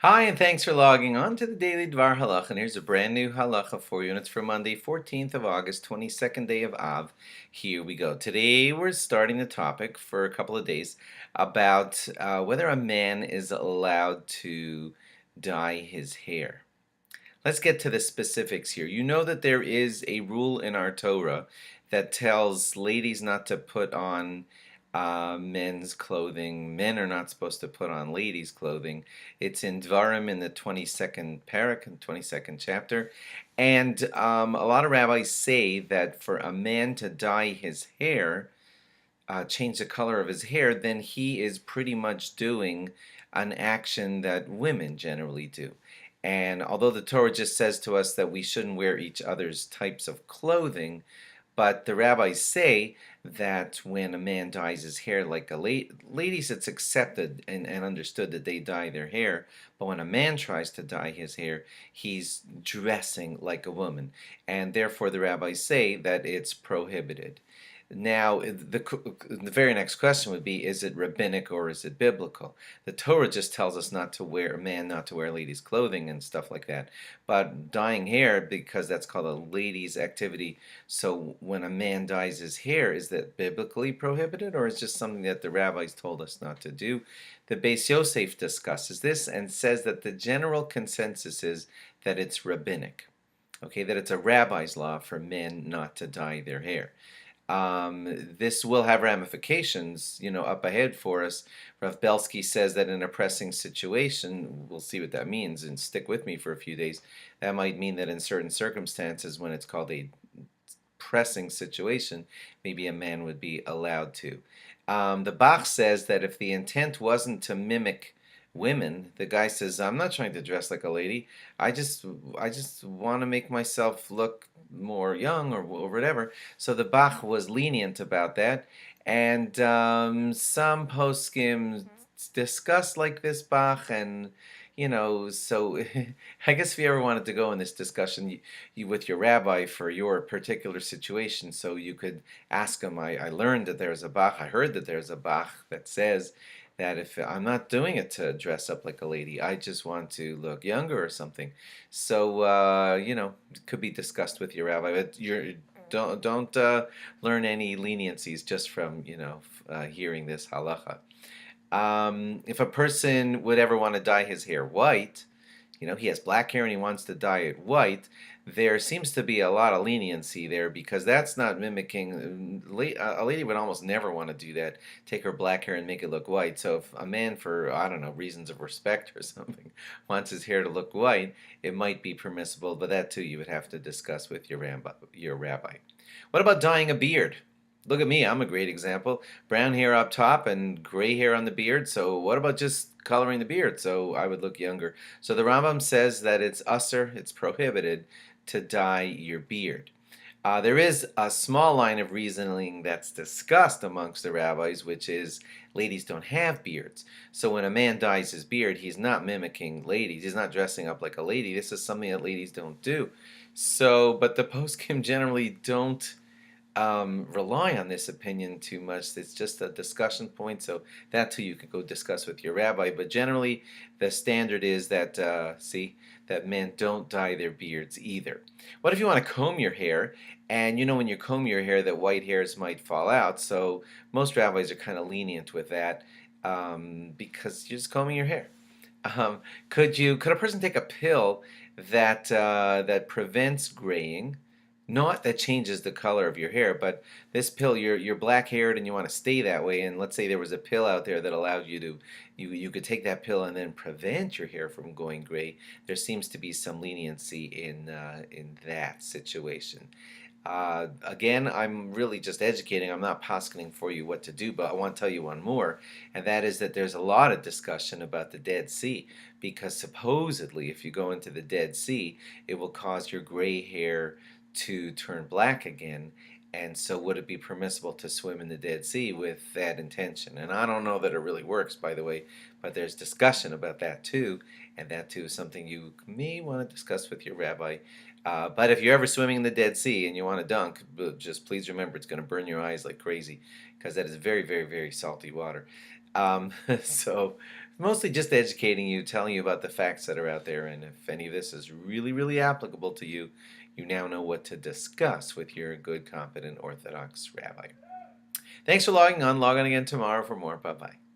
Hi, and thanks for logging on to the Daily DVAR Halacha. And here's a brand new halacha for you, and it's for Monday, 14th of August, 22nd day of Av. Here we go. Today we're starting the topic for a couple of days about whether a man is allowed to dye his hair. Let's get to the specifics here. You know that there is a rule in our Torah that tells ladies not to put on men's clothing. Men are not supposed to put on ladies' clothing. It's in Dvarim in the 22nd parak, 22nd chapter. And a lot of rabbis say that for a man to dye his hair, change the color of his hair, then he is pretty much doing an action that women generally do. And although the Torah just says to us that we shouldn't wear each other's types of clothing, but the rabbis say that when a man dyes his hair like a ladies, it's accepted and understood that they dye their hair. But when a man tries to dye his hair, he's dressing like a woman. And therefore, the rabbis say that it's prohibited. Now, the very next question would be, is it rabbinic or is it biblical? The Torah just tells us not to wear, a man not to wear ladies' clothing and stuff like that. But dyeing hair, because that's called a ladies' activity, so when a man dyes his hair, is that biblically prohibited or is it just something that the rabbis told us not to do? The Beis Yosef discusses this and says that the general consensus is that it's rabbinic. Okay, that it's a rabbi's law for men not to dye their hair. This will have ramifications, up ahead for us. Rav Belsky says that in a pressing situation, we'll see what that means, and stick with me for a few days. That might mean that in certain circumstances, when it's called a pressing situation, maybe a man would be allowed to. The Bach says that if the intent wasn't to mimic women, the guy says, I'm not trying to dress like a lady. I just want to make myself look more young or whatever. So the Bach was lenient about that. And some poskim discuss like this Bach, and so I guess if you ever wanted to go in this discussion you with your rabbi for your particular situation, so you could ask him, I learned that there's a Bach, I heard that there's a Bach that says that if I'm not doing it to dress up like a lady, I just want to look younger or something. So it could be discussed with your rabbi, but don't learn any leniencies just from hearing this halacha. If a person would ever want to dye his hair white, he has black hair and he wants to dye it white, there seems to be a lot of leniency there because that's not mimicking. A lady would almost never want to do that, take her black hair and make it look white. So if a man, for, I don't know, reasons of respect or something, wants his hair to look white, it might be permissible, but that too you would have to discuss with your rabbi. What about dyeing a beard? Look at me, I'm a great example. Brown hair up top and gray hair on the beard. So what about just coloring the beard so I would look younger? So the Rambam says that it's usur, it's prohibited to dye your beard. There is a small line of reasoning that's discussed amongst the rabbis, which is ladies don't have beards. So when a man dyes his beard, he's not mimicking ladies. He's not dressing up like a lady. This is something that ladies don't do. So, but the poskim generally don't rely on this opinion too much. It's just a discussion point, so that too you can go discuss with your rabbi. But generally, the standard is that that men don't dye their beards either. What if you want to comb your hair, and when you comb your hair, that white hairs might fall out? So most rabbis are kind of lenient with that because you're just combing your hair. Could a person take a pill that prevents graying? Not that changes the color of your hair, but this pill, you're black haired and you want to stay that way. And let's say there was a pill out there that allowed you to, you could take that pill and then prevent your hair from going gray. There seems to be some leniency in that situation. Again, I'm really just educating. I'm not poskening for you what to do, but I want to tell you one more, and that is that there's a lot of discussion about the Dead Sea, because supposedly if you go into the Dead Sea, it will cause your gray hair to turn black again. And so would it be permissible to swim in the Dead Sea with that intention? And I don't know that it really works, by the way, but there's discussion about that too, and that too is something you may want to discuss with your rabbi. But if you're ever swimming in the Dead Sea and you want to dunk, just please remember it's going to burn your eyes like crazy, because that is very, very, very salty water. So Mostly just educating you, telling you about the facts that are out there, and if any of this is really, really applicable to you, you now know what to discuss with your good, competent Orthodox rabbi. Thanks for logging on. Log on again tomorrow for more. Bye bye.